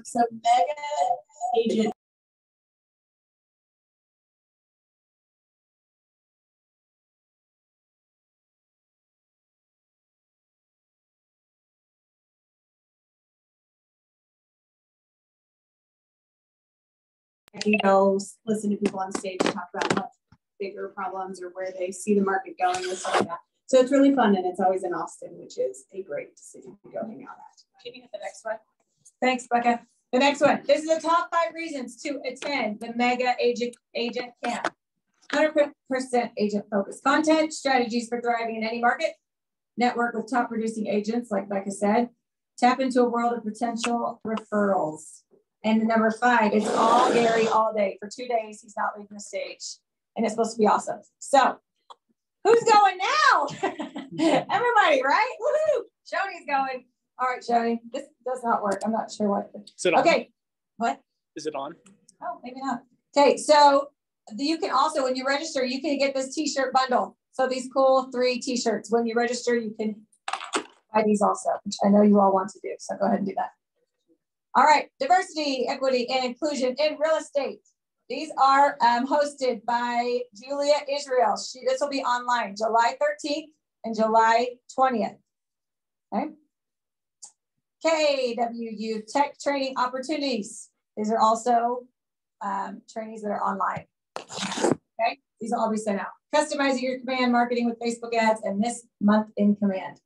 So mega agent. Listen to people on stage talk about what bigger problems or where they see the market going and stuff like that. So it's really fun, and it's always in Austin, which is a great city to go hang out at. Can you hit the next one? Thanks, Becca. The next one. This is the top 5 reasons to attend the Mega Agent Camp. 100% agent focused content, strategies for thriving in any market, network with top producing agents, like Becca said, tap into a world of potential referrals. And number 5, it's all Gary all day. For 2 days, he's not leaving the stage. And it's supposed to be awesome. So who's going now? Everybody, right? Woohoo! Shoney's going. All right, Shoney. This does not work. I'm not sure what. Is it on? Okay. What? Is it on? Oh, maybe not. Okay, so you can also, when you register, you can get this t-shirt bundle. So these cool 3 t-shirts. When you register, you can buy these also, which I know you all want to do. So go ahead and do that. All right, diversity, equity, and inclusion in real estate. These are hosted by Julia Israel. This will be online July 13th and July 20th. Okay. KWW Tech Training Opportunities. These are also trainings that are online. Okay, these will all be sent out. Customizing your command marketing with Facebook ads and this month in command.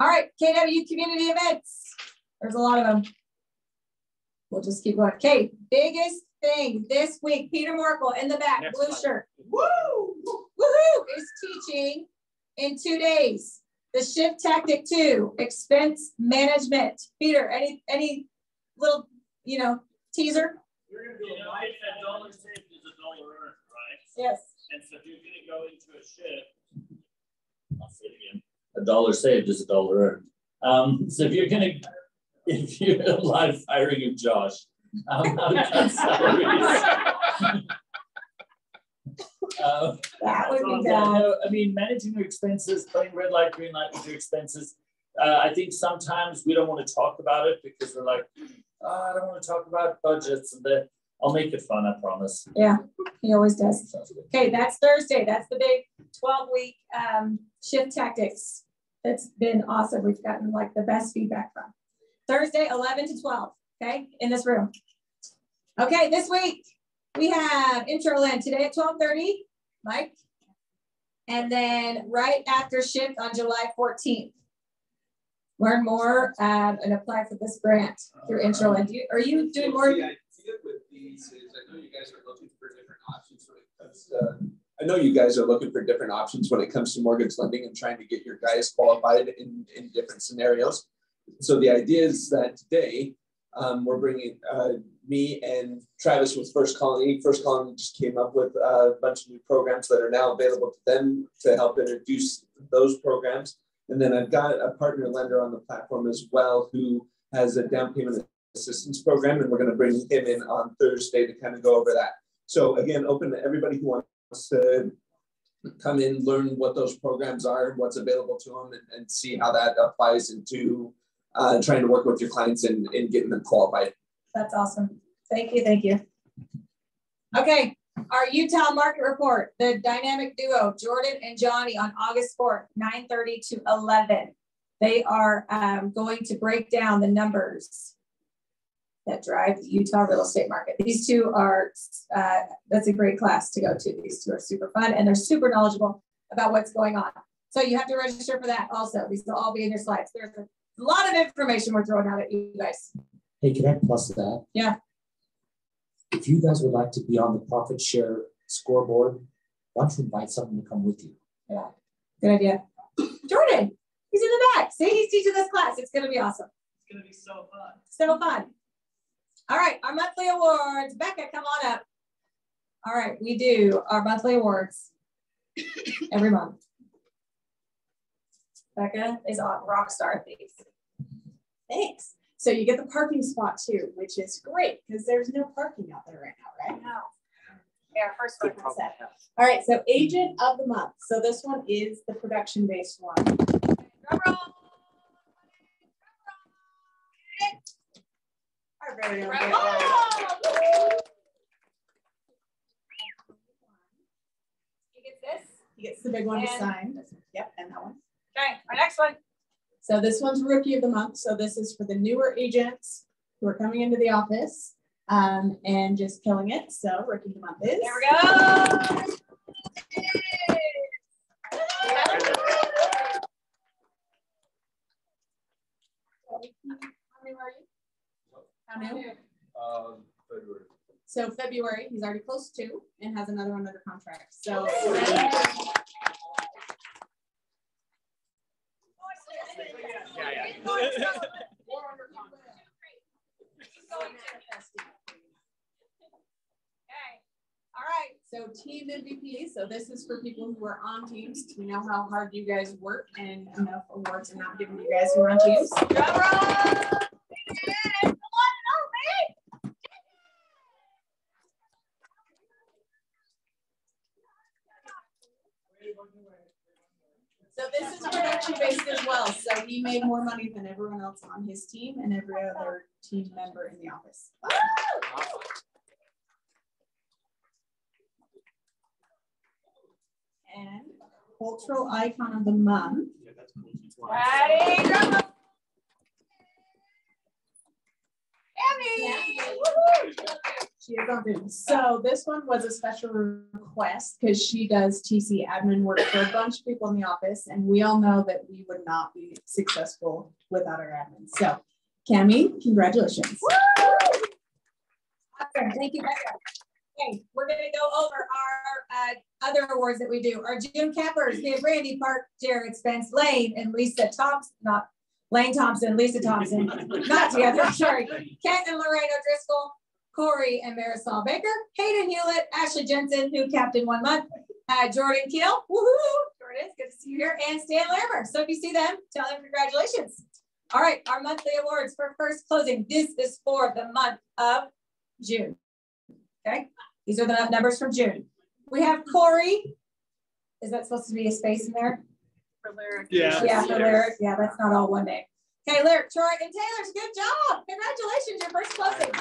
All right, KW community events. There's a lot of them. We'll just keep going. Okay, biggest thing this week. Peter Morkel in the back, blue shirt. Woo! Woohoo! Is teaching in 2 days. The shift tactic 2, expense management. Peter, any little, teaser? You're going to do a life at dollar saved is $1 earned, right? Yes. And so if you're going to go into a shift, I'll say it again. $1 saved is $1 earned. So if you're live firing of Josh, how to cut salaries. That would be bad. I mean, managing your expenses, playing red light, green light with your expenses. I think sometimes we don't want to talk about it because we're like, I don't want to talk about budgets. And then I'll make it fun, I promise. Yeah, he always does. Okay, that's Thursday. That's the big 12-week shift tactics. That's been awesome. We've gotten like the best feedback from. Thursday, 11 to 12, okay, in this room. Okay, this week we have intro land today at 12:30, Mike. And then right after shift on July 14th. Learn more and apply for this grant through intro land. Are you doing more? The idea with these is I know you guys are looking for different options when it comes to, I know you guys are looking for different options when it comes to mortgage lending and trying to get your guys qualified in different scenarios. So the idea is that today we're bringing me and Travis with First Colony. First Colony just came up with a bunch of new programs that are now available to them to help introduce those programs. And then I've got a partner lender on the platform as well who has a down payment assistance program, and we're going to bring him in on Thursday to kind of go over that. So again, open to everybody who wants to come in, learn what those programs are, what's available to them, and see how that applies into trying to work with your clients and getting them qualified. That's awesome. Thank you. Thank you. Okay. Our Utah market report, the dynamic duo, Jordan and Johnny on August 4th, 9:30 to 11. They are going to break down the numbers that drive the Utah real estate market. These two are, that's a great class to go to. These two are super fun and they're super knowledgeable about what's going on. So you have to register for that also. These will all be in your slides. There's a lot of information we're throwing out at you guys. Hey, can I plus that? Yeah. If you guys would like to be on the profit share scoreboard, why don't you invite someone to come with you? Yeah, good idea. Jordan, he's in the back. See, he's teaching this class. It's going to be awesome. It's going to be so fun. So fun. All right, our monthly awards. Becca, come on up. All right, we do our monthly awards every month. Becca is a rock star at these. Thanks. So you get the parking spot too, which is great because there's no parking out there right now, right? No. Yeah, first one is that. All right, so agent of the month. So this one is the production-based one. Drum roll. Very good. He gets this. He gets the big one to sign. Yep, and that one. Okay, our next one. So this one's Rookie of the Month. So this is for the newer agents who are coming into the office and just killing it. So Rookie of the Month is. There we go. How new? February. So February, he's already close to and has another one under contract. So All right. So team MVP. So this is for people who are on teams. We know how hard you guys work, and enough awards are not given to you guys who are on teams. Drum roll. So this is production based as well. So he made more money than everyone else on his team and every other team member in the office. And cultural icon of the month. Ready, drum roll. She is on Zoom. So this one was a special request because she does TC admin work for a bunch of people in the office, and we all know that we would not be successful without our admin. So Cami, congratulations. Awesome. Thank you, Becca. Okay, we're going to go over our other awards that we do. Our June cappers, we have Randy Park, Jared Spence, Lane, and Lisa Thompson, not Lane Thompson, Lisa Thompson, not together, sorry. Kent and Lorraine O'Driscoll, Corey and Marisol Baker, Hayden Hewlett, Ashley Jensen, who captained 1 month, Jordan Keel, woohoo, Jordan, good to see you here, and Stan Larimer. So if you see them, tell them congratulations. All right, our monthly awards for first closing. This is for the month of June. Okay, these are the numbers from June. We have Corey. Is that supposed to be a space in there? For lyric. Yeah, for lyric. Yeah, that's not all one name. Okay, lyric, Troy and Taylor's, good job. Congratulations, your first closing.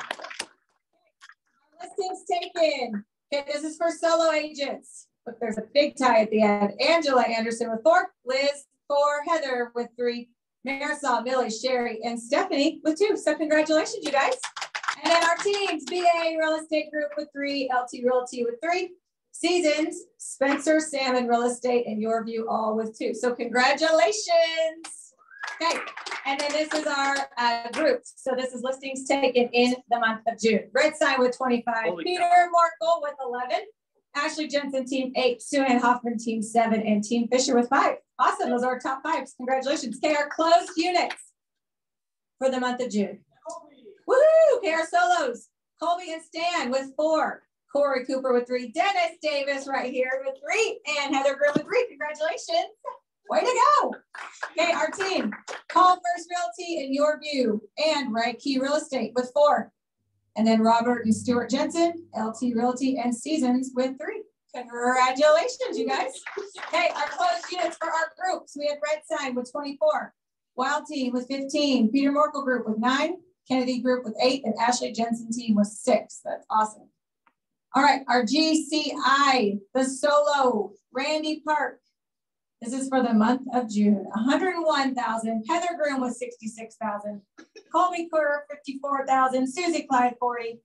Listings taken. Okay, this is for solo agents. Look, there's a big tie at the end. Angela Anderson with 4, Liz 4, Heather with 3, Marisol, Millie, Sherry, and Stephanie with 2. So congratulations, you guys. And then our teams, BA Real Estate Group with 3, LT Realty with 3, Seasons, Spencer, Salmon Real Estate, and Your View all with 2. So congratulations. Okay, and then this is our groups. So this is listings taken in the month of June. Red Sign with 25, Peter Morkel with 11, Ashley Jensen team 8, Sue Ann Hoffman team 7, and Team Fisher with 5. Awesome, those are our top 5s. Congratulations. Okay, our closed units for the month of June. Woohoo! Okay, our solos. Colby and Stan with 4, Corey Cooper with 3, Dennis Davis right here with 3, and Heather Grimm with 3. Congratulations. Way to go. Okay, our team, Call First Realty and Your View, and Right Key Real Estate with 4. And then Robert and Stuart Jensen, LT Realty and Seasons with 3. Congratulations, you guys. Okay, our closed units for our groups. We have Red Sign with 24, Wild Team with 15, Peter Morkel Group with 9, Kennedy Group with 8, and Ashley Jensen team with 6. That's awesome. All right, our GCI, the solo, Randy Park. This is for the month of June, 101,000. Heather Groom with 66,000. Colby Kerr, 54,000. Susie Clyde, 40.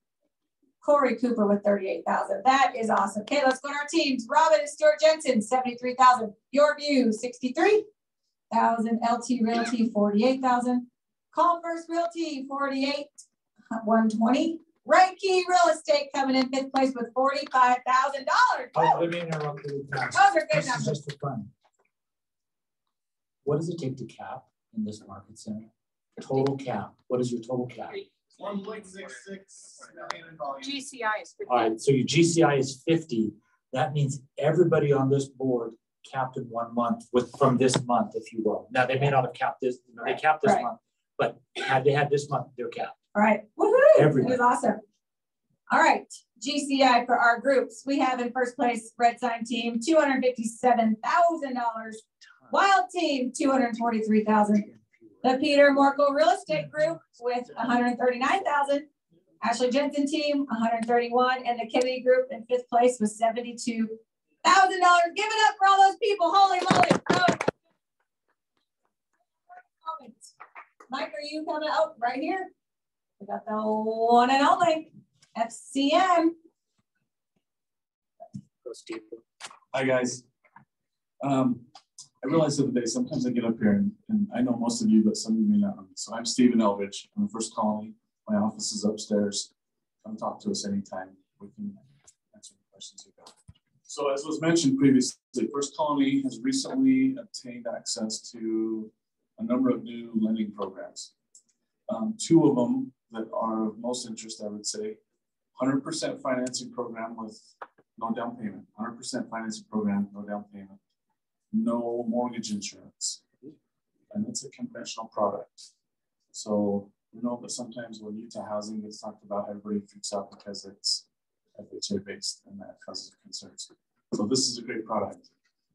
Corey Cooper with 38,000. That is awesome. Okay, let's go to our teams. Robin and Stuart Jensen, 73,000. Your View, 63,000. LT Realty, 48,000. Call First Realty, 48, 120. Right Key Real Estate coming in 5th place with $45,000. Let me interrupt you. Those are good This is numbers. just for fun. What does it take to cap in this market center? Total cap. What is your total cap? 1.66 million in volume. GCI is 50. All right, so your GCI is 50. That means everybody on this board capped in 1 month from this month, if you will. Now they may not have capped this, they capped this month, but had they had this month, they're capped. All right, woohoo! Everybody. It was awesome. All right, GCI for our groups. We have in first place Red Sign team, $257,000. Wild team, $243,000. The Peter Morkel Real Estate Group with $139,000. Ashley Jensen team, 131, and the Kennedy group in 5th place with $72,000. Give it up for all those people. Holy moly. Mike, are you coming out right here? We got the one and only FCM. Go, Steve. Hi, guys. I realize the other day, sometimes I get up here and I know most of you, but some of you may not. So I'm Stephen Elvidge. I'm the First Colony. My office is upstairs. Come talk to us anytime. We can answer any questions you got. So as was mentioned previously, First Colony has recently obtained access to a number of new lending programs. 2 of them that are of most interest, I would say, 100% financing program with no down payment, 100% financing program, no down payment, no mortgage insurance. And it's a conventional product. So we know that sometimes when Utah housing gets talked about, everybody freaks out because it's FHA based and that causes concerns. So this is a great product.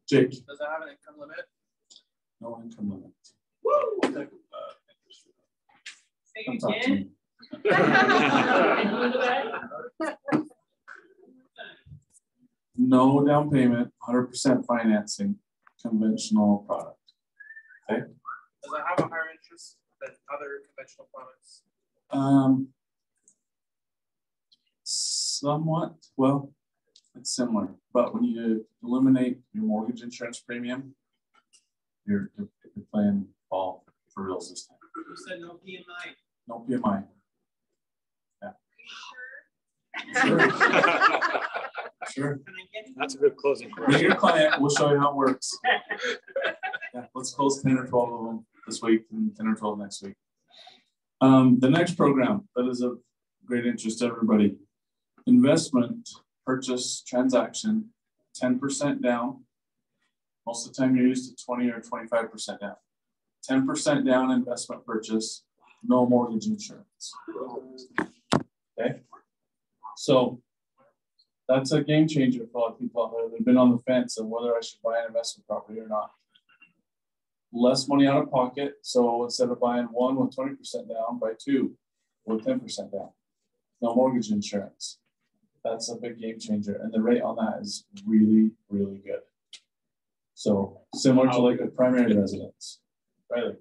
Jake. Does it have an income limit? No income limit. Woo! Come talk to me. No down payment, 100% financing, conventional product. Okay. Does it have a higher interest than other conventional products? Somewhat. Well, it's similar, but when you eliminate your mortgage insurance premium, you're playing ball for reals this time. You said no PMI. No PMI. Yeah. Sure. Sure. That's a good closing. Meet your client. We'll show you how it works. Yeah, let's close 10 or 12 of them this week and 10 or 12 next week. The next program that is of great interest to everybody. Investment purchase transaction, 10% down. Most of the time you're used to 20 or 25% down. 10% down investment purchase, no mortgage insurance. Okay. So that's a game changer for a lot of people out there. They've been on the fence of whether I should buy an investment property or not. Less money out of pocket. So instead of buying 1 with 20% down, buy 2 with 10% down. No mortgage insurance. That's a big game changer. And the rate on that is really, really good. So similar to like a primary residence, right?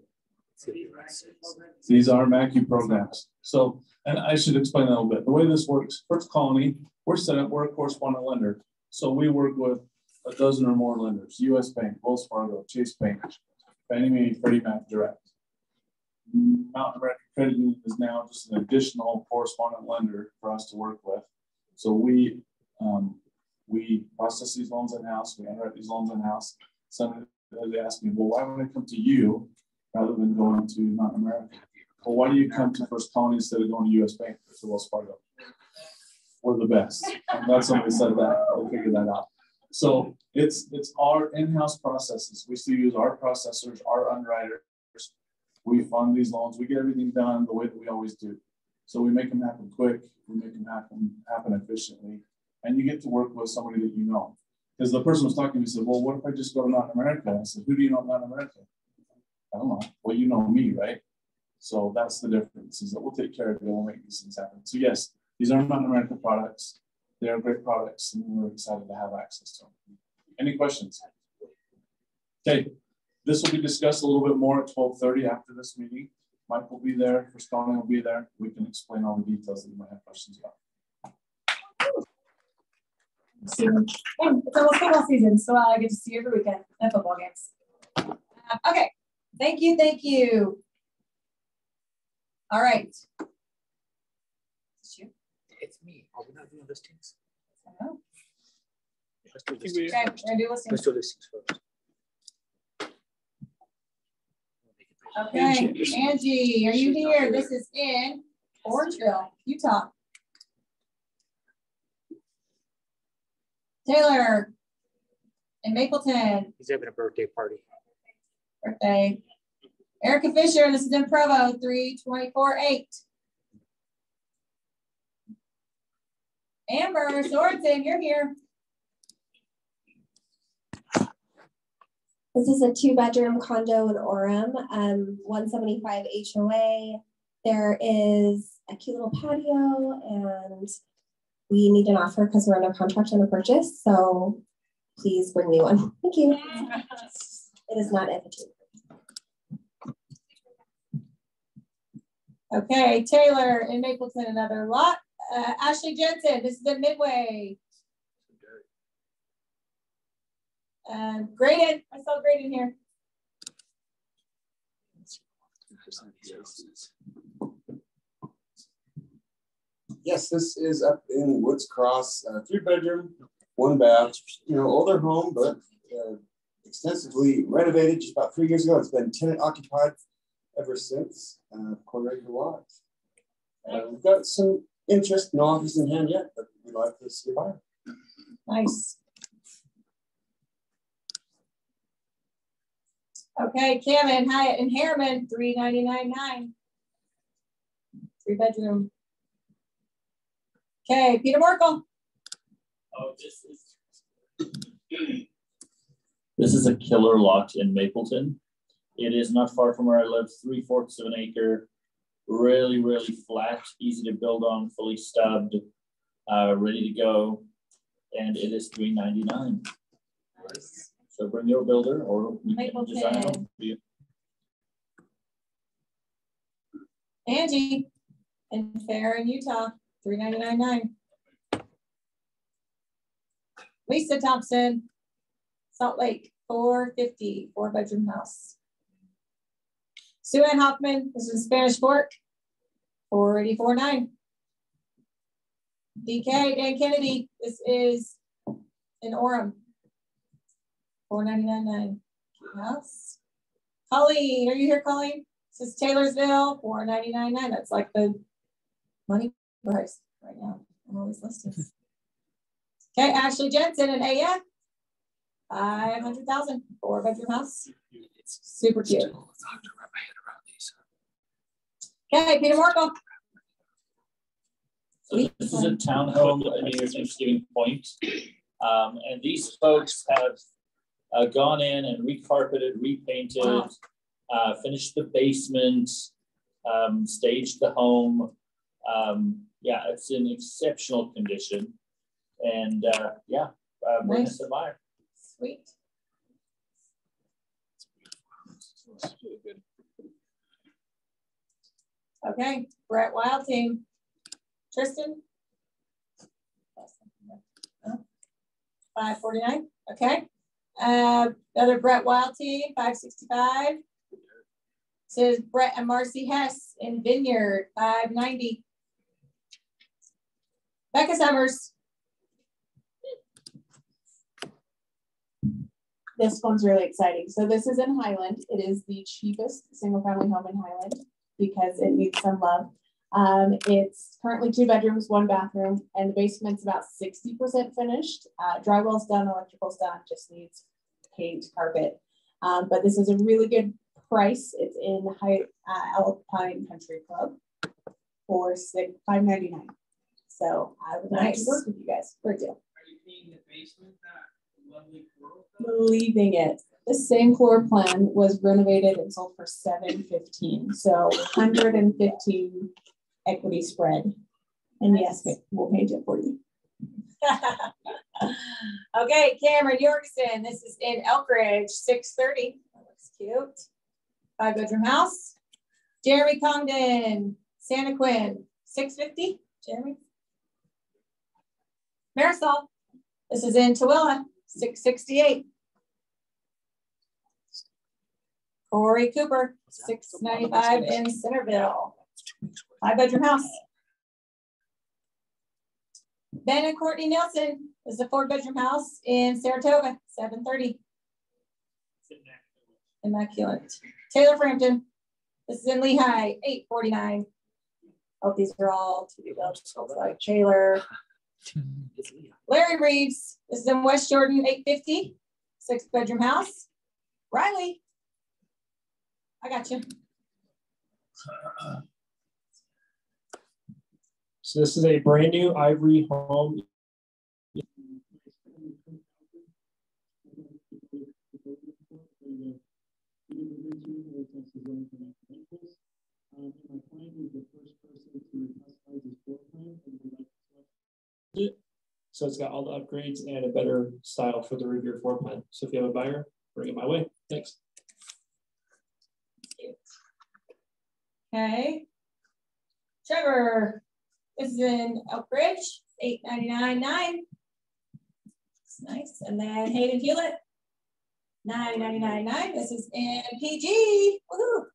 These are MACU programs. So, and I should explain that a little bit. The way this works, First Colony, we're set up, we're a correspondent lender. So we work with a dozen or more lenders, US Bank, Wells Fargo, Chase Bank, Fannie Mae, Freddie Mac Direct. Mountain American Credit Union is now just an additional correspondent lender for us to work with. So we process these loans in-house, we underwrite these loans in-house. Some they ask me, well, why would I come to you rather than going to Mountain America? Well, why do you come to First Colony instead of going to US Bank or to Wells Fargo? We're the best. I'm glad somebody said that. I figured that out. So it's our in-house processes. We still use our processors, our underwriters. We fund these loans. We get everything done the way that we always do. So we make them happen quick. We make them happen efficiently. And you get to work with somebody that you know. Because the person was talking to me said, well, what if I just go to Mountain America? I said, who do you know in Mountain America? I don't know. Well, you know me, right? So that's the difference, is that we'll take care of it. We'll make these things happen. So yes, these are Mountain America products. They are great products, and we're excited to have access to them. Any questions? Okay, this will be discussed a little bit more at 12:30 after this meeting. Mike will be there, First Colony will be there. We can explain all the details that you might have questions about. It's almost football season, so I get to see you every weekend at football games. Okay, thank you, thank you. All right. It's you. It's me. Are we not doing listings? I don't know. Let's do listings. Okay, we're gonna do listings. Let's do listings first. Okay, Angie, are you here? This is in Orangeville, Utah. Taylor in Mapleton. He's having a birthday party. Birthday. Erica Fisher, this is in Provo, 324-8. Amber Sorensen, you're here. This is a 2-bedroom condo in Orem, 175 HOA, There is a cute little patio, and we need an offer because we're under contract on a purchase. So please bring me one. Thank you. It is not empty. Okay, Taylor in Mapleton, another lot. Ashley Jensen, this is in Midway. Graydon, I saw Graydon here. Yes, this is up in Woods Cross, 3-bedroom, 1 bath, older home, but extensively renovated just about 3 years ago. It's been tenant occupied ever since, quarter-acre lot. We've got some interest, no offers in hand yet, but we'd like to see a buyer. Nice. Okay, Cam and Hyatt and Harriman, $399.9. 3-bedroom. Okay, Peter Markle. Oh, this is a killer lot in Mapleton. It is not far from where I live, 3/4 of an acre, really, really flat, easy to build on, fully stubbed, ready to go, and it is $399. Nice. So bring your builder, or we can design it for you. Angie in Fair in Utah, $399.9. Lisa Thompson, Salt Lake, $450, 4-bedroom house. Sue Ann Hoffman, this is Spanish Fork, $484.9. DK, Dan Kennedy, this is in Orem, $499.9. House. Colleen, are you here, Colleen? This is Taylorsville, $499.9. That's like the money price right now. I'm always listing. Okay, Ashley Jensen and AF, $500,000, 4-bedroom house. Super cute. Okay, Peter Markle. So this is a townhome near Thanksgiving Point. And these folks have gone in and recarpeted, repainted, wow. Finished the basement, staged the home. Yeah, it's in exceptional condition. And bring us a buyer. Sweet. Okay, Brett Wild Team. Tristan. 549. Okay. Another Brett Wild Team, 565. Says Brett and Marcy Hess in Vineyard, 590. Becca Summers. This one's really exciting. So this is in Highland. It is the cheapest single family home in Highland because it needs some love. It's currently 2 bedrooms, 1 bathroom, and the basement's about 60% finished. Drywall's done, electrical's done, just needs paint, carpet. But this is a really good price. It's in Alpine Country Club for $599. So I would like to work with you guys. Great deal. Are you painting the basement that lovely floral? Leaving it. The same floor plan was renovated and sold for $715. So 115 equity spread. And yes, we'll paint it for you. Okay, Cameron Yorkson. This is in Elkridge, 630. That looks cute. 5-bedroom house. Jeremy Congdon, Santa Quinn, 650. Jeremy. Marisol. This is in Tooele, 668. Corey Cooper, 695 in Centerville. 5-bedroom house. Ben and Courtney Nelson. This is a 4-bedroom house in Saratoga, 730. Immaculate. Taylor Frampton. This is in Lehigh, 849. Oh, these are all to be built. Like Taylor. Larry Reeves. This is in West Jordan, 850. 6-bedroom house. Riley. I got you. So this is a brand new ivory home. So it's got all the upgrades and a better style for the rear floor plan. So if you have a buyer, bring it my way. Thanks. Okay. Trevor, this is in Elk Ridge, $899.9. It's nice. And then Hayden Hewlett, $999.9. This is in PG. Woohoo!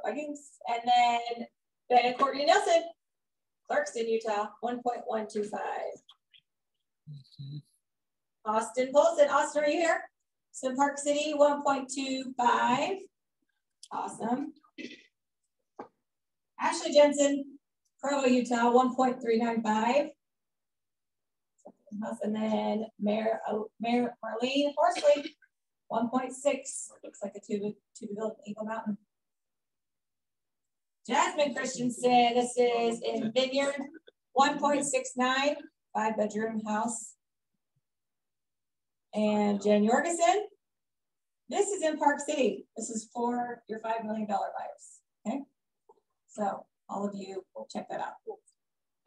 Vikings. And then Ben and Courtney Nelson, Clarkston, Utah, 1.125. Austin Polson. Austin, are you here? So Park City, 1.25. Awesome. Ashley Jensen, Provo, Utah, 1.395. And then Marlene Horsley, 1.6. Looks like a two-built Eagle Mountain. Jasmine Christensen, this is in Vineyard, 1.69, 5-bedroom house. And Jen Jorgensen, this is in Park City. This is for your $5 million buyers, okay? So all of you will check that out.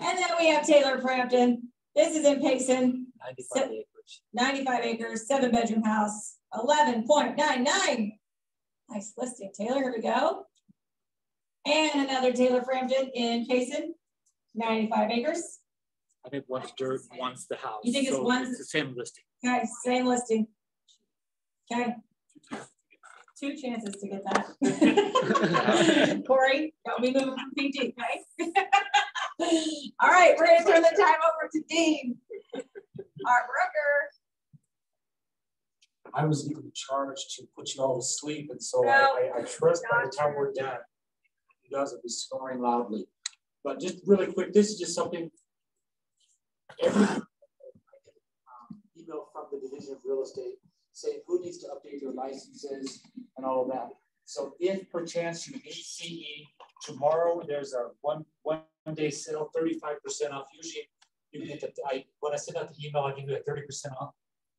And then we have Taylor Frampton. This is in Payson. 95 acres. 95 acres, 7-bedroom house, 11.99. Nice listing, Taylor, here we go. And another Taylor Frampton in Payson, 95 acres. I think one's dirt, one's the house. You think it's one's? It's the same listing. Okay, same listing. Okay. 2 chances to get that. Corey, don't be moving from PG, okay? All right, we're gonna turn the time over to Dean, our broker. I was even charged to put you all to sleep, and so I trust by the time we're done, you guys will be snoring loudly. But just really quick, this is just something. Every email from the Division of Real Estate saying who needs to update their licenses and all of that. So if perchance you need CE, tomorrow there's a one-day sale, 35% off. Usually you get the, when I send out the email, I give you a 30% off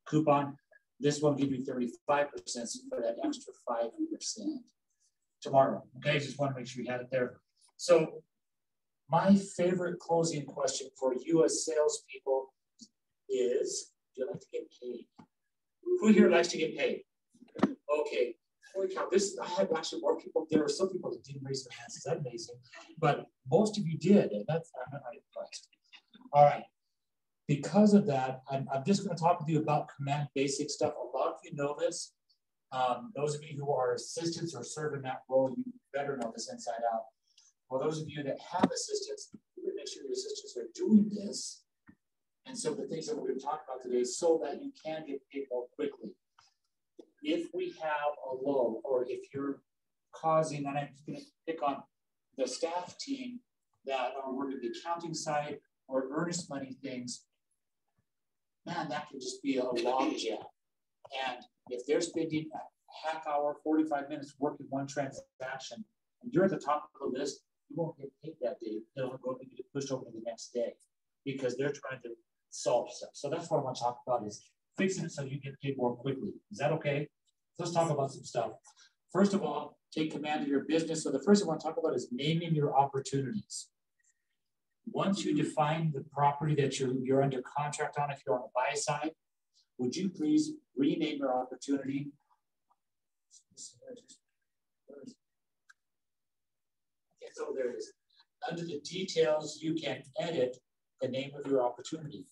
coupon. This one will give you 35% for that extra 5% tomorrow. Okay, just want to make sure you had it there. So my favorite closing question for you as salespeople is, do you like to get paid? Who here likes to get paid? Okay, holy cow, I had actually more people, there were some people that didn't raise their hands, is that amazing? But most of you did, and I'm impressed. All right, because of that, I'm just gonna talk with you about command basic stuff. A lot of you know this. Those of you who are assistants or serve in that role, you better know this inside out. For those of you that have assistants, make sure your assistants are doing this. And so the things that we're going to talk about today so that you can get paid more quickly. If we have a low, or if you're causing, and I'm going to pick on the staff team that are working the accounting side or earnest money things, man, that can just be a logjam. And if they're spending a half hour, 45 minutes working one transaction, and you're at the top of the list, you won't get paid that day. They'll go get pushed over to the next day because they're trying to solve stuff. So that's what I want to talk about is fixing it so you get paid more quickly. Is that okay? Let's talk about some stuff. First of all, take command of your business. So the first thing I want to talk about is naming your opportunities. Once you define the property that you're under contract on, if you're on the buy side, would you please rename your opportunity? Okay, so there it is. Under the details, you can edit the name of your opportunity.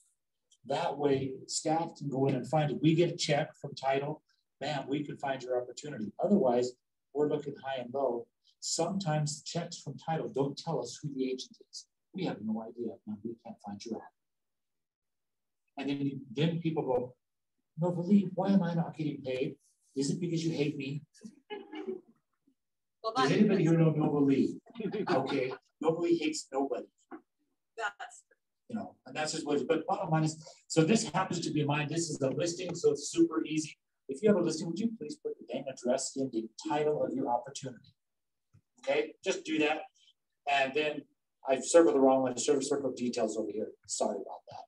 That way, staff can go in and find it. We get a check from title, bam, we can find your opportunity. Otherwise, we're looking high and low. Sometimes checks from title don't tell us who the agent is. We have no idea, and we can't find you out. And then people go, no, believe, why am I not getting paid? Is it because you hate me? Well, does anybody here know no believe? Okay, nobody hates nobody. That's you know, and that's just what, but bottom line is, so this happens to be mine. This is the listing, so it's super easy. If you have a listing, would you please put the name, address in the title of your opportunity? Okay, just do that. And then I've circled the wrong one, circle details over here. Sorry about that.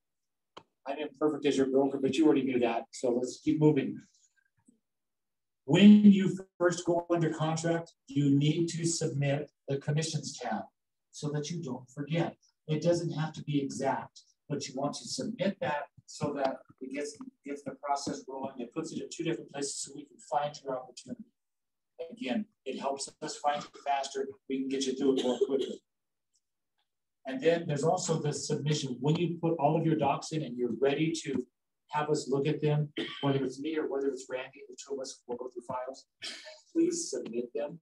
I'm imperfect as your broker, but you already knew that. So let's keep moving. When you first go under contract, you need to submit the commissions tab so that you don't forget. It doesn't have to be exact. but you want to submit that so that it gets the process rolling. It puts it in 2 different places so we can find your opportunity. Again, it helps us find it faster. We can get you through it more quickly. And then there's also the submission. When you put all of your docs in and you're ready to have us look at them, whether it's me or whether it's Randy, the 2 of us will go through files, please submit them.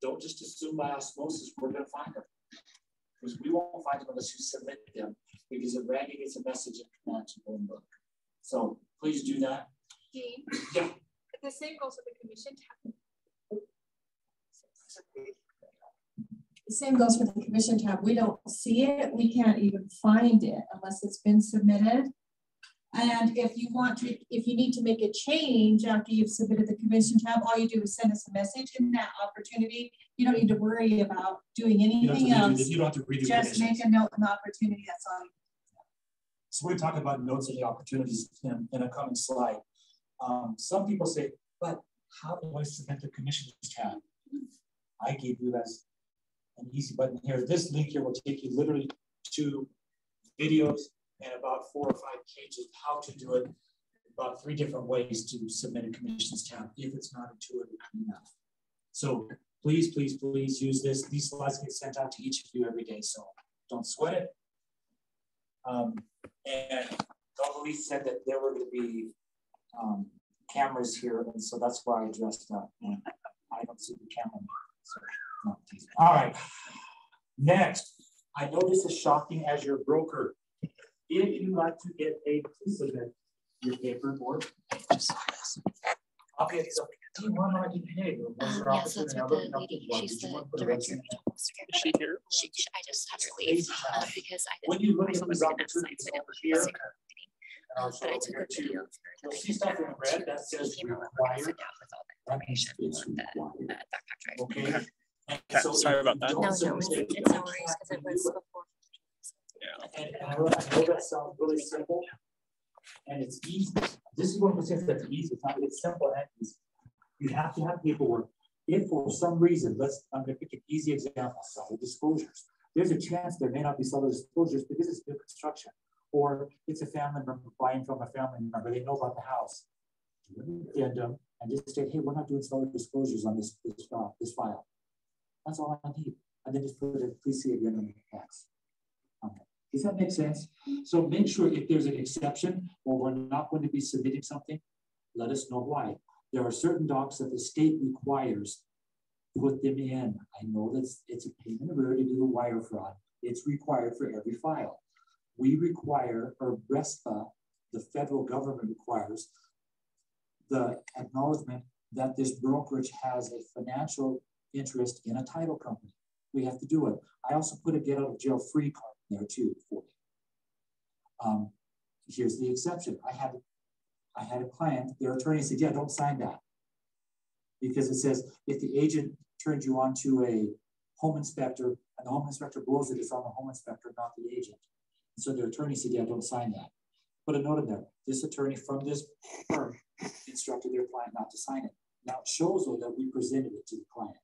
Don't just assume by osmosis we're going to find them. Because we won't find them unless you submit them. Because if Randy gets a message in command to go and look. So please do that. Dean? Yeah. The same goes with the commission tab. The same goes for the commission tab. We don't see it. We can't even find it unless it's been submitted. And if you need to make a change after you've submitted the commission tab, all you do is send us a message in that opportunity. You don't need to worry about doing anything else. You don't have to redo just make a note in the opportunity. That's all. So we're talking about notes and the opportunities in a coming slide. Some people say, but how do I submit the commissions tab? I gave you guys an easy button here. This link here will take you literally to videos and about 4 or 5 pages how to do it, about 3 different ways to submit a commissions tab if it's not intuitive enough. So please, please, please use this. These slides get sent out to each of you every day, so don't sweat it. And Dr. said that there were going to be cameras here, and so that's why I dressed up. I don't see the camera. So, no, all right. Next, I know this is shocking as your broker. If you like to get paid, please submit your paperboard. Okay, so do you want to get paid? Yes, that's what the lady, she's the director. Is she here? I just had her leave because I didn't know myself was going to sign, so I didn't want to miss but I took a video of her. You'll see stuff in red that says required. Sit down with all the information on the backpack drive. Okay. So, sorry about that. No, it's no worries because it was before. Yeah. And I know that sounds really simple, and it's easy. This is one of the things that's easy. It's simple and easy. You have to have paperwork. If for some reason, I'm going to pick an easy example, solid disclosures. There's a chance there may not be solid disclosures because it's new construction, or it's a family member buying from a family member. They know about the house. And just say, hey, we're not doing solid disclosures on this file. That's all I need. And then just put it, please see again in the text. Okay. Does that make sense? So make sure if there's an exception or we're not going to be submitting something, let us know why. There are certain docs that the state requires, put them in. I know that it's a pain in the rear to do the wire fraud. It's required for every file. We require, or RESPA, the federal government requires, the acknowledgement that this brokerage has a financial interest in a title company. We have to do it. I also put a get out of jail free card there too for you. Here's the exception. I had a client, their attorney said, yeah, don't sign that. Because it says, if the agent turns you on to a home inspector and the home inspector blows it, it's on the home inspector, not the agent. And so their attorney said, yeah, don't sign that. Put a note in there. This attorney from this firm instructed their client not to sign it. Now it shows though that we presented it to the client.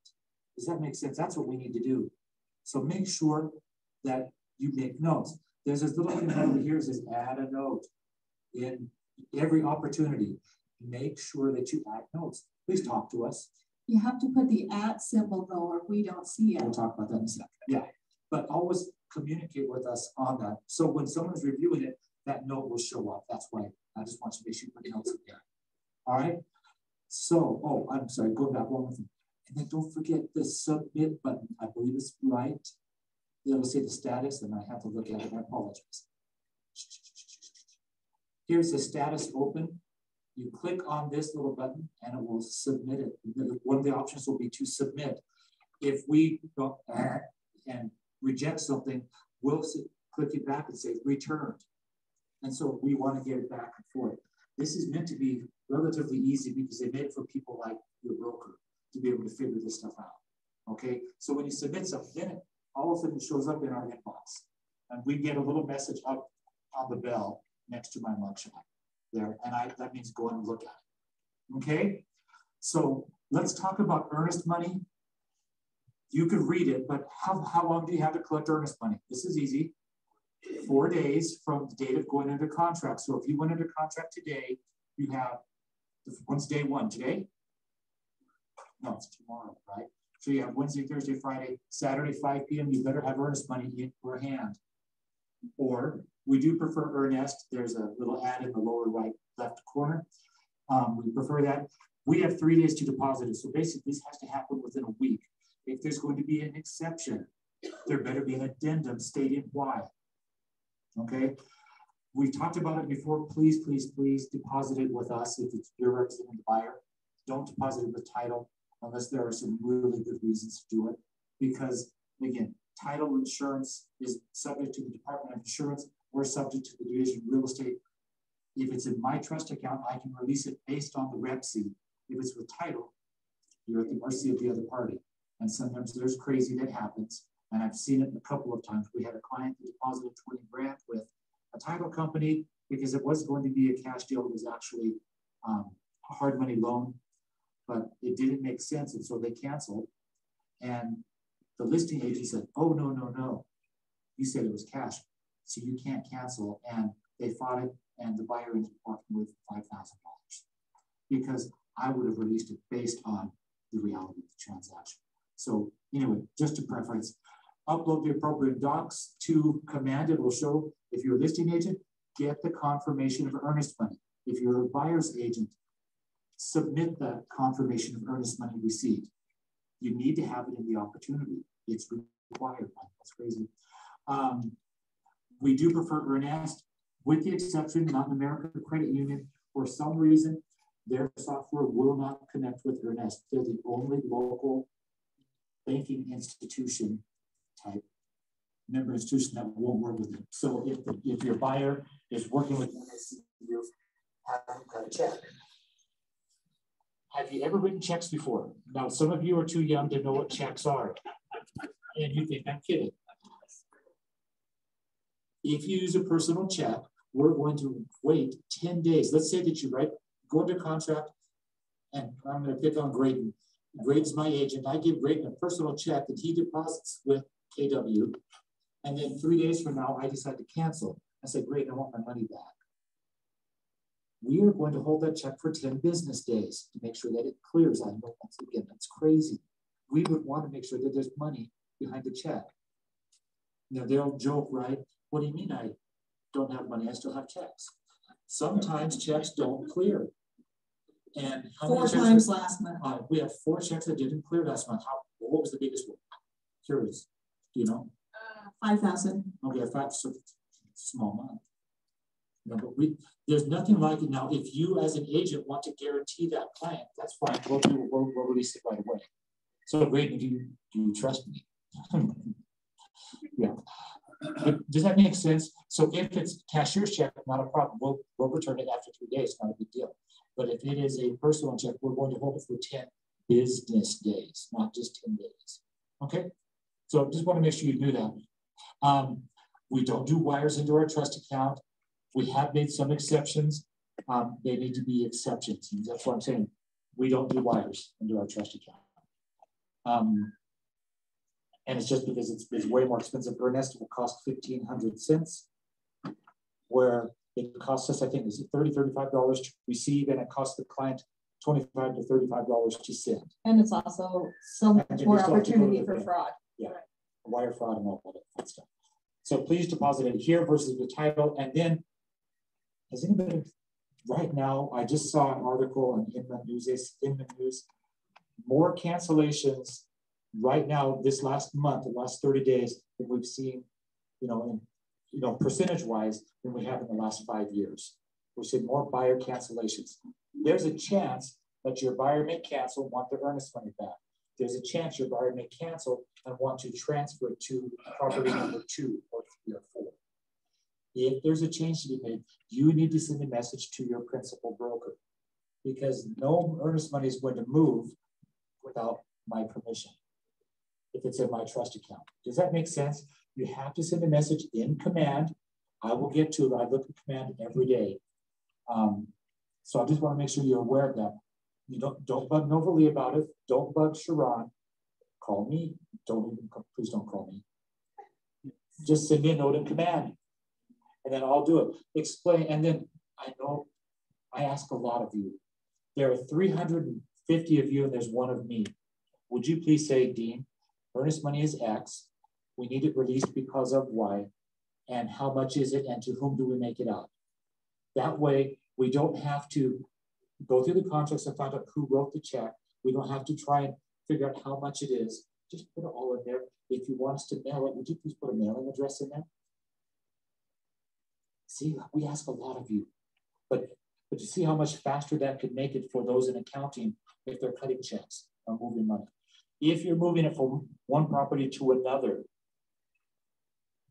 Does that make sense? That's what we need to do. So make sure that you make notes. There's this little thing over here that says add a note. In every opportunity, make sure that you add notes. Please talk to us. You have to put the @ symbol though, or we don't see it. We'll talk about that in a second. Yeah, but always communicate with us on that. So when someone's reviewing it, that note will show up. That's why I just want you to make sure you put notes in there. All right. So, oh, I'm sorry, go back one more thing. And then don't forget the submit button. I believe it's right. It'll say the status, and I have to look at it. I apologize. Here's the status open. You click on this little button, and it will submit it. One of the options will be to submit. If we go and reject something, we'll click it back and say returned. And so we want to get it back and forth. This is meant to be relatively easy because they made it for people like your broker to be able to figure this stuff out. Okay, so when you submit something, then all of a sudden it shows up in our inbox, and we get a little message up on the bell next to my mugshot there, and that means go and look at it. Okay, so let's talk about earnest money. You could read it, but how long do you have to collect earnest money? This is easy. 4 days from the date of going under contract. So if you went under contract today, you have, when's day one? Today? No, it's tomorrow, right? So you have Wednesday, Thursday, Friday, Saturday, 5 p.m. You better have earnest money in your hand. Or we do prefer earnest. There's a little ad in the lower right left corner. We prefer that. We have 3 days to deposit it. So basically this has to happen within a week. If there's going to be an exception, there better be an addendum stating why. Okay. We've talked about it before. Please, please, please deposit it with us if it's you're representing the buyer. Don't deposit it with title unless there are some really good reasons to do it. Because again, title insurance is subject to the Department of Insurance. We're subject to the Division of Real Estate. If it's in my trust account, I can release it based on the rep seed. If it's with title, you're at the mercy of the other party. And sometimes there's crazy that happens. And I've seen it a couple of times. We had a client that deposited 20 grand with a title company because it was going to be a cash deal. It was actually a hard money loan, but it didn't make sense. And so they canceled. And the listing agent said, oh, no, no, no. You said it was cash, so you can't cancel. And they fought it, and the buyer ended up walking with $5,000 because I would have released it based on the reality of the transaction. So anyway, just a preference. Upload the appropriate docs to Command. It will show if you're a listing agent, get the confirmation of earnest money. If you're a buyer's agent, submit that confirmation of earnest money received. You need to have it in the opportunity. It's required. That's crazy. We do prefer earnest, with the exception, Mountain America Credit Union, for some reason, their software will not connect with earnest. They're the only local banking institution type member institution that won't work with them. So if your buyer is working with earnest, you have them cut a check. Have you ever written checks before? Now, some of you are too young to know what checks are. And you think I'm kidding. If you use a personal check, we're going to wait 10 days. Let's say that you go under contract, and I'm going to pick on Graydon. Graydon's my agent. I give Graydon a personal check that he deposits with KW. And then 3 days from now, I decide to cancel. I say, Graydon, I want my money back. We are going to hold that check for 10 business days to make sure that it clears. I know, once again, that's crazy. We would want to make sure that there's money behind the check. Now, they'll joke, right? What do you mean I don't have money? I still have checks. Sometimes checks don't clear. And how 4 many times last month. We have 4 checks that didn't clear last month. What was the biggest one? Curious. Do you know? 5,000. Okay, 5, so small month. No, but there's nothing like it now. If you as an agent want to guarantee that client, that's fine. We'll release it right away. So Graydon, do you trust me? Yeah. But does that make sense? So if it's cashier's check, not a problem. We'll return it after 3 days, not a big deal. But if it is a personal check, we're going to hold it for 10 business days, not just 10 days. Okay? So just want to make sure you knew that. We don't do wires into our trust account. We have made some exceptions. They need to be exceptions. And that's what I'm saying. We don't do wires into our trust account. And it's just because it's way more expensive. Earnest will cost 1,500 cents, where it costs us, I think, is it $30, $35 to receive, and it costs the client $25 to $35 to send. And it's also so much more opportunity for fraud. Yeah, wire fraud and all that fun stuff. So please deposit it here versus the title. And then, has anybody, right now, I just saw an article in the news, more cancellations right now, this last month, the last 30 days, that we've seen, percentage-wise than we have in the last 5 years. We're seeing more buyer cancellations. There's a chance that your buyer may cancel and want their earnest money back. There's a chance your buyer may cancel and want to transfer it to property number 2 or 3 or 4. If there's a change to be made, you need to send a message to your principal broker, because no earnest money is going to move without my permission if it's in my trust account. Does that make sense? You have to send a message in Command. I will get to it. I look at Command every day. So I just want to make sure you're aware of that. You don't bug Novalee about it. Don't bug Sharon. Call me. Please don't call me. Just send me a note in Command. and then I'll do it. Explain, and then I know I ask a lot of you. There are 350 of you and there's one of me. Would you please say, Dean, earnest money is X. We need it released because of Y. And how much is it and to whom do we make it out? That way, we don't have to go through the contracts and find out who wrote the check. We don't have to try and figure out how much it is. Just put it all in there. If you want us to mail it, would you please put a mailing address in there? See, we ask a lot of you, but you see how much faster that could make it for those in accounting if they're cutting checks or moving money. If you're moving it from one property to another,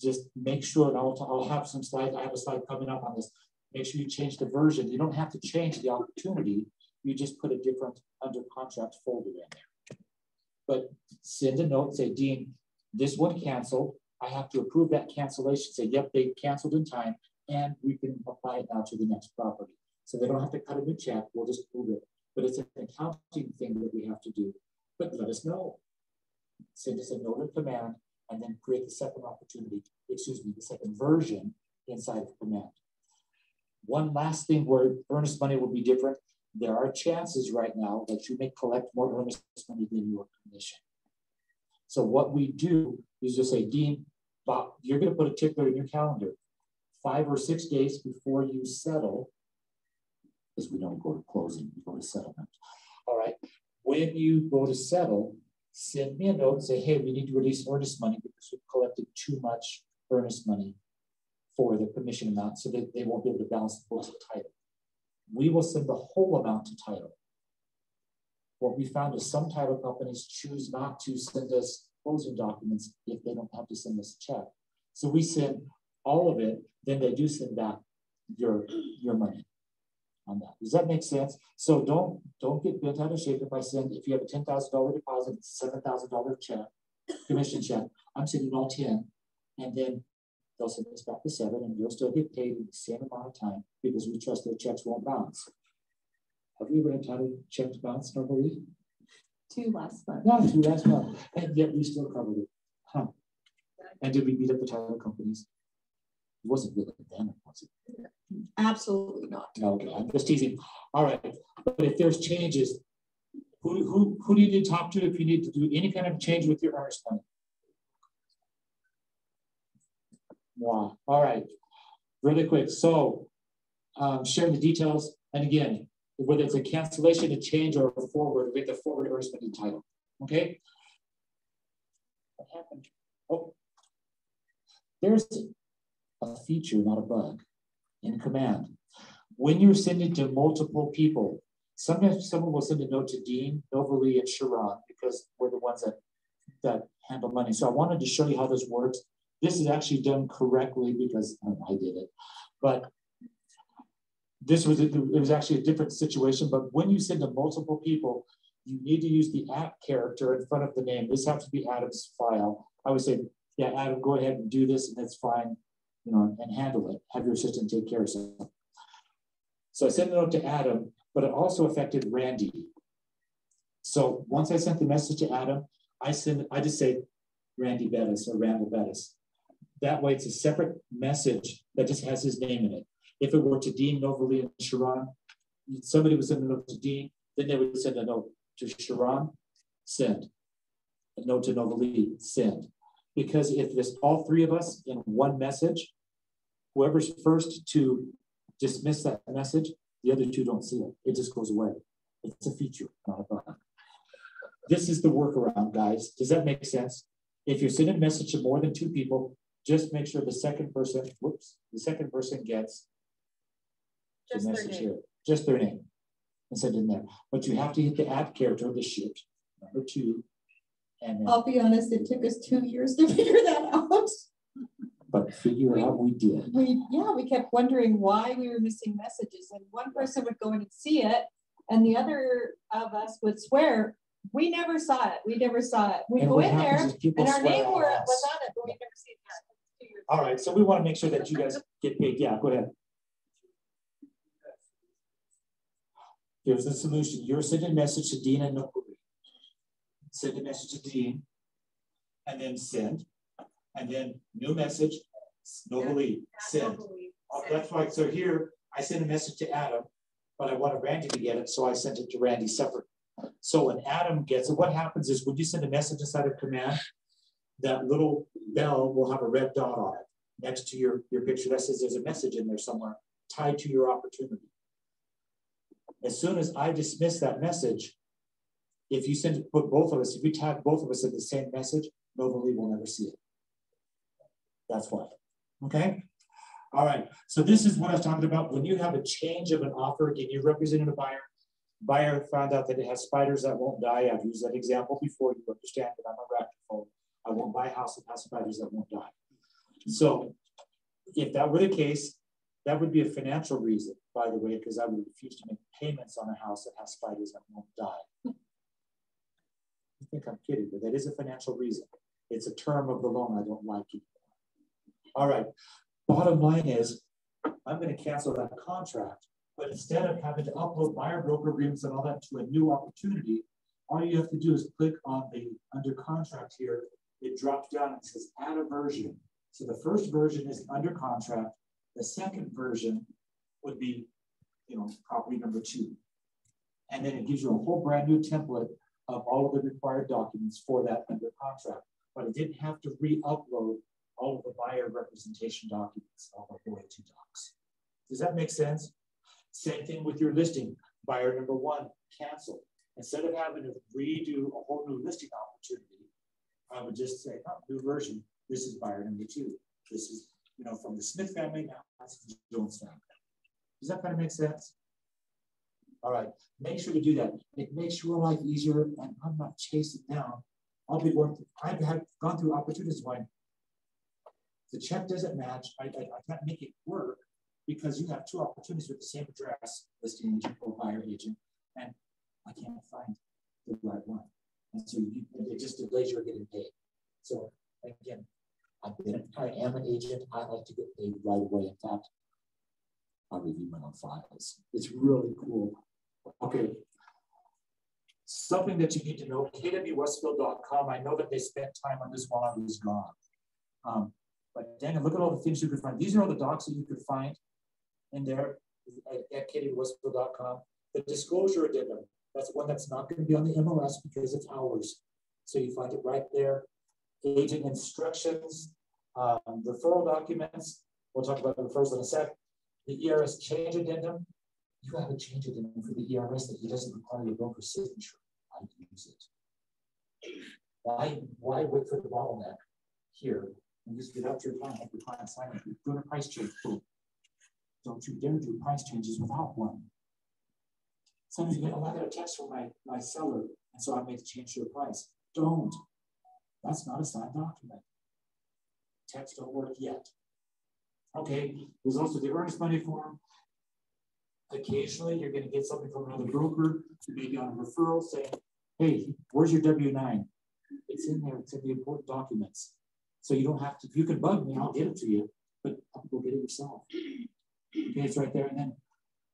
just make sure, and I'll have some slides. I have a slide coming up on this. Make sure you change the version. You don't have to change the opportunity. You just put a different under contract folder in there. But send a note, say, Dean, this one canceled. I have to approve that cancellation. Say, yep, they canceled in time, and we can apply it now to the next property. So they don't have to cut a new check. We'll just move it. But it's an accounting thing that we have to do. But let us know. Send us a note of command, and then create the second opportunity, excuse me, the second version inside of command. One last thing where earnest money will be different. There are chances right now that you may collect more earnest money than your commission. So what we do is just say, Dean, Bob, you're going to put a tickler in your calendar 5 or 6 days before you settle, because we don't go to closing, we go to settlement. All right. When you go to settle, send me a note and say, hey, we need to release earnest money because we've collected too much earnest money for the commission amount so that they won't be able to balance the books of title. We will send the whole amount to title. What we found is some title companies choose not to send us closing documents if they don't have to send us a check. So we send all of it, then they do send back your money on that. Does that make sense? So don't get bent out of shape if I send, if you have a $10,000 deposit, it's a $7,000 check, commission check, I'm sending all 10, and then they'll send us back to 7, and you'll still get paid in the same amount of time because we trust their checks won't bounce. Have you ever had title checks bounce normally? 2 last month. No, 2 last month, and yet we still covered it. Huh. And did we beat up the title companies? It wasn't really them, was it? Absolutely not. Okay, I'm just teasing. All right, but if there's changes, who do you need to talk to if you need to do any kind of change with your earnest money? Wow. All right, really quick. So share the details. And again, whether it's a cancellation, a change, or a forward, we have the forward earnest money title. Okay. What happened? Oh, there's a feature, not a bug, in command. When you're sending to multiple people, sometimes someone will send a note to Dean, Novalee, and Sharon because we're the ones that handle money. So I wanted to show you how this works. This is actually done correctly because I did it, but it was actually a different situation. But when you send to multiple people, you need to use the @ character in front of the name. This has to be Adam's file. I would say, yeah, Adam, go ahead and do this, and that's fine, you know, and handle it. Have your assistant take care of something. So I sent a note to Adam, but it also affected Randy. So once I sent the message to Adam, I just say Randy Bettis or Randall Bettis. That way it's a separate message that just has his name in it. If it were to Dean, Novalee, and Sharon, somebody would send a note to Dean, then they would send a note to Sharon, send. A note to Novalee, send. Because if there's all 3 of us in one message, whoever's first to dismiss that message, the other 2 don't see it. It just goes away. It's a feature, not a bug. This is the workaround, guys. Does that make sense? If you're sending a message to more than 2 people, just make sure the second person gets the message here. Just their name and send it in there. But you have to hit the @ character of the shift, number 2. And then, I'll be honest, it took us 2 years to figure that out. But figure out we did. We kept wondering why we were missing messages. And one person would go in and see it, and the other of us would swear, we never saw it. We never saw it. We go in there, and our name was on it, but we never see it. All right, so we want to make sure that you guys get paid. Yeah, go ahead. Here's the solution. You're sending a message to Dean and Novalee. Send a message to Dean, and then send. And then new message, No believe, send. That's why, so here, I send a message to Adam, but I wanted Randy to get it, so I sent it to Randy separate. So when Adam gets it, what happens is when you send a message inside of command, that little bell will have a red dot on it next to your picture that says there's a message in there somewhere tied to your opportunity. As soon as I dismiss that message, if you send it, put both of us, if you tag both of us in the same message, nobody will never see it. That's why. Okay? All right. So this is what I was talking about. When you have a change of an offer, again, you represented a buyer. Buyer found out that it has spiders that won't die. I've used that example before. You understand that I'm a rectifier. I won't buy a house that has spiders that won't die. So if that were the case, that would be a financial reason, by the way, because I would refuse to make payments on a house that has spiders that won't die. You think I'm kidding, but that is a financial reason. It's a term of the loan I don't like it. All right, bottom line is, I'm going to cancel that contract, but instead of having to upload buyer broker agreements and all that to a new opportunity, all you have to do is click on the under contract here. It drops down and says add a version. So the first version is under contract. The second version would be, property number 2. And then it gives you a whole brand new template of all of the required documents for that under contract. But it didn't have to re-upload all of the buyer representation documents, all of the two docs. Does that make sense? Same thing with your listing. Buyer number 1, cancel. Instead of having to redo a whole new listing opportunity, I would just say, oh, new version. This is buyer number 2. This is, from the Smith family, now that's the Jones family. Does that kind of make sense? All right, make sure to do that. It makes your life easier, and I'm not chasing down. I've gone through opportunities when the check doesn't match. I can't make it work because you have 2 opportunities with the same address, listing agent or buyer agent, and I can't find the right one. And so it just delays your getting paid. So again, I am an agent. I like to get paid right away. In fact, I review my own files. It's really cool. Okay. Something that you need to know, KWWestfield.com. I know that they spent time on this while I was gone. But Daniel, look at all the things you could find. These are all the docs that you could find in there at KWWestfield.com. The disclosure addendum, that's one that's not going to be on the MLS because it's ours. So you find it right there. Agent instructions, referral documents. We'll talk about the referrals in a sec. The ERS change addendum. You have a change addendum for the ERS that it doesn't require your broker's signature. I use it. Why wait for the bottleneck here and just get up to your client, have your client sign it, doing a price change? Boom. Don't you dare do price changes without one. Sometimes you get, I got a text from my seller, and so I made a change to the price. Don't. That's not a signed document. Text don't work yet. Okay, there's also the earnest money form. Occasionally, you're going to get something from another broker, maybe on a referral saying, hey, where's your W-9? It's in there. It's in the important documents. So you don't have to, you can bug me, I'll get it to you, but go get it yourself. Okay, it's right there. And then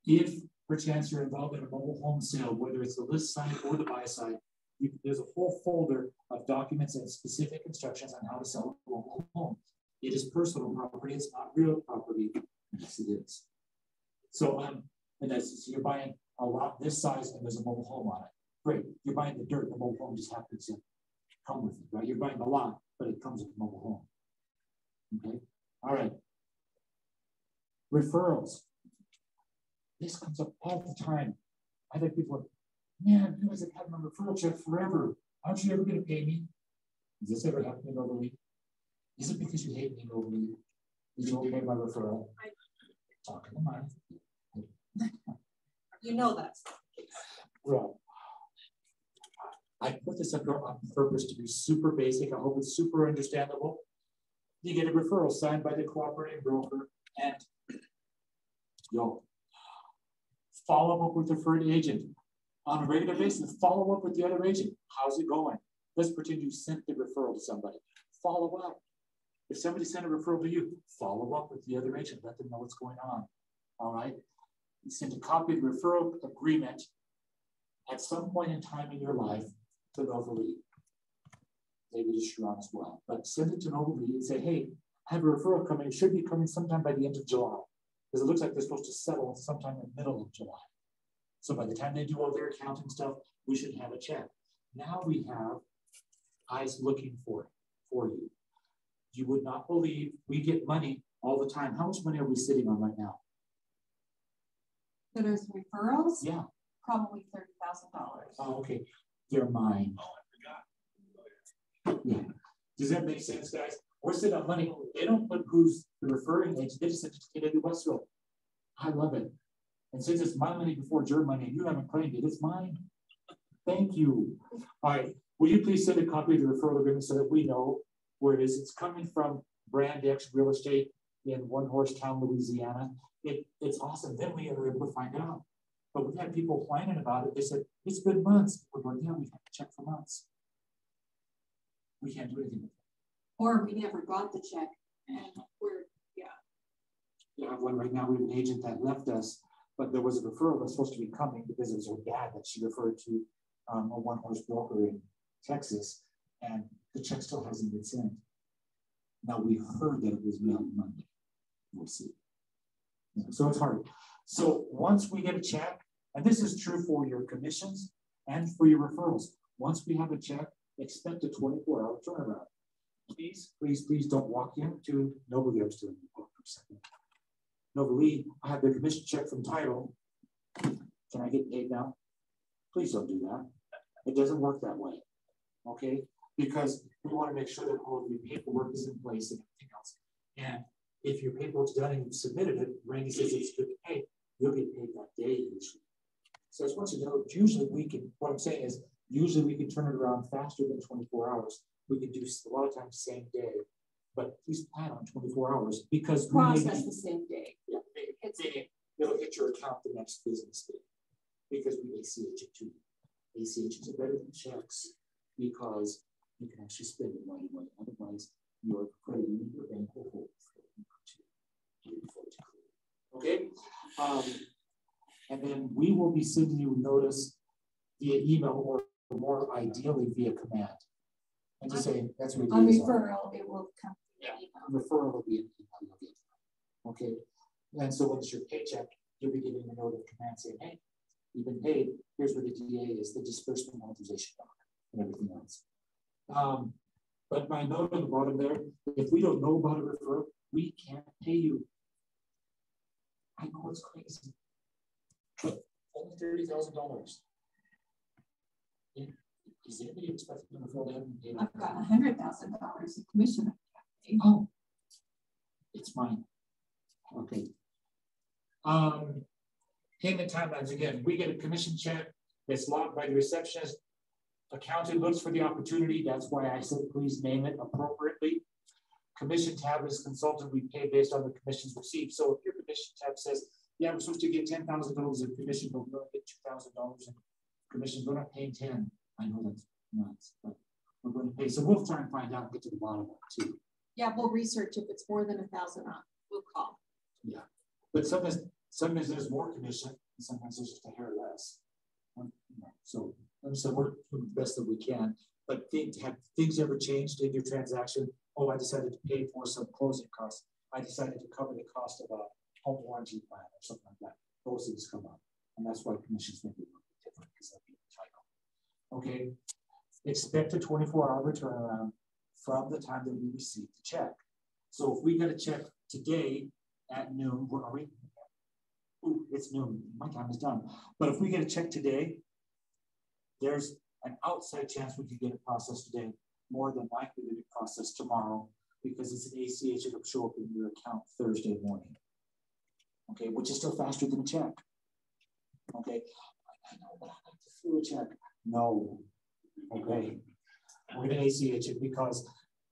if perchance you're involved in a mobile home sale, whether it's the list side or the buy side, there's a whole folder of documents and specific instructions on how to sell a mobile home. It is personal property. It's not real property. Yes, it is. So, so you're buying a lot this size and there's a mobile home on it. Great. You're buying the dirt. The mobile home just happens to come with it, right? You're buying the lot, but it comes with a mobile home. Okay. All right. Referrals. This comes up all the time. I think people are, man, you guys have had my referral check forever. Aren't you ever going to pay me? Does this ever happen in Overly? Is it because you hate me, Overly? Did you pay my referral? Talking to mine. You know that's not the case. Well, I put this up on purpose to be super basic. I hope it's super understandable. You get a referral signed by the cooperating broker and follow up with the referred agent. On a regular basis, follow up with the other agent. How's it going? Let's pretend you sent the referral to somebody. Follow up. If somebody sent a referral to you, follow up with the other agent. Let them know what's going on. All right? You send a copy of the referral agreement at some point in time in your life to Nova League. Maybe to Sharon as well. But send it to Nova League and say, hey, have a referral coming. It should be coming sometime by the end of July, because it looks like they're supposed to settle sometime in the middle of July. So by the time they do all their accounting stuff, we should have a check. Now we have eyes looking for it for you. You would not believe we get money all the time. How much money are we sitting on right now? That is referrals? Yeah. Probably $30,000. Oh, okay. They're mine. Oh, I forgot. Yeah. Does that make sense, guys? We're sitting on money. They don't put who's the referring agent. They just send it to KW Westville. I love it. And since it's my money before it's your money, and you haven't claimed it, it's mine. Thank you. All right. Will you please send a copy of the referral agreement so that we know where it is? It's coming from Brand X Real Estate in One Horse Town, Louisiana. It's awesome. Then we were able to find out. But we've had people whining about it. They said, it's been months. We're going, yeah, we've had to check for months. We can't do anything with it. Or we never got the check. And we're, yeah. You have one right now. We have an agent that left us, but there was a referral that's supposed to be coming because it was her dad that she referred to a one-horse broker in Texas, and the check still hasn't been sent. Now we heard that it was mailed Monday. We'll see. Yeah, so it's hard. So once we get a check, and this is true for your commissions and for your referrals, once we have a check, expect a 24-hour turnaround. Please, please, please don't walk into Nobly. I'm still in the book for a second. Nobly, I have the commission check from title. Can I get paid now? Please don't do that. It doesn't work that way, okay? Because we want to make sure that all of your paperwork is in place and everything else. And if your paperwork's done and you've submitted it, Randy says it's good to pay, you'll get paid that day usually. So I just want you to know, usually we can, what I'm saying is, usually we can turn it around faster than 24 hours. We can do a lot of times same day, but please plan on 24 hours because process the same day. Yeah, it'll hit your account the next business day because we ACH it too. ACHs are better than checks because you can actually spend it right away. Otherwise, your credit union, your bank will hold for okay? And then we will be sending you notice via email or more ideally via command. And just saying that's what on referral, it will come. Yeah, referral will be an email. Okay. And so when it's your paycheck, you'll be getting a note of command saying, hey, you've been paid. Here's where the DA is, the disbursement authorization document and everything else. But my note on the bottom there, if we don't know about a referral, we can't pay you. I know it's crazy, but only $30,000. Is anybody expecting a referral to have been paid? I've got $100,000 in commission. Oh, it's mine. Okay. Payment timelines again. We get a commission check that's logged by the receptionist. Accountant looks for the opportunity. That's why I said please name it appropriately. Commission tab is consultant. We pay based on the commissions received. So if your commission tab says, yeah, we're supposed to get $10,000 in commission, but we're going to get $2,000 in commission, we're not paying 10. I know that's nuts, but we're going to pay. So we'll try and find out and get to the bottom of it too. Yeah, we'll research if it's more than 1,000 on. We'll call. Yeah, but sometimes there's more commission, and sometimes there's just a hair less. So we're doing the best that we can. But have things ever changed in your transaction? Oh, I decided to pay for some closing costs. I decided to cover the cost of a home warranty plan or something like that. Those things come up, and that's why commissions may be a little bit different because they'll be the title. Okay, expect a 24-hour turnaround from the time that we receive the check. So if we get a check today at noon, where are we? Ooh, it's noon. My time is done. But if we get a check today, there's an outside chance we could get it processed today, more than likely to be processed tomorrow because it's an ACH. It'll show up in your account Thursday morning. Okay, which is still faster than a check. Okay, I know, but I like to fill a check. No. Okay, we're going to ACH it because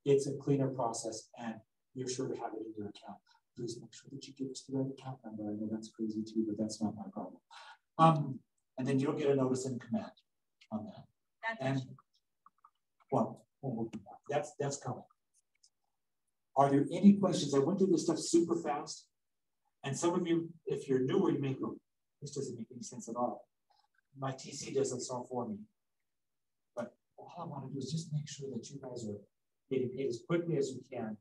it's a cleaner process and you're sure to have it in your account. Please make sure that you give us the right account number. I know that's crazy too, but that's not my problem. And then you'll get a notice in command on that. And well, that's coming. Are there any questions? I went through this stuff super fast. And some of you, if you're newer, you may go, this doesn't make any sense at all. My TC does this all for me. But all I want to do is just make sure that you guys are getting paid as quickly as you can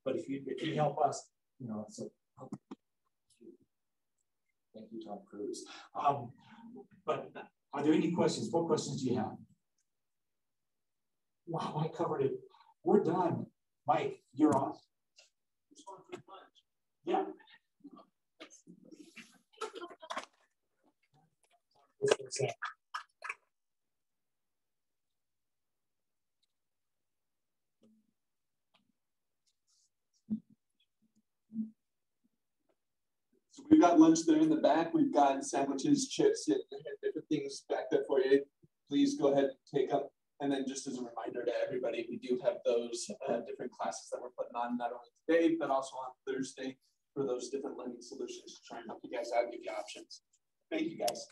But if you help us, you know, so thank you, Tom Cruise. But are there any questions? What questions do you have? Wow, I covered it. We're done. Mike, you're on. Yeah. So we've got lunch there in the back. We've got sandwiches, chips, and different things back there for you. Please go ahead and take them. And then just as a reminder to everybody, we do have those different classes that we're putting on not only today, but also on Thursday for those different learning solutions to try and help you guys out, give you options. Thank you guys.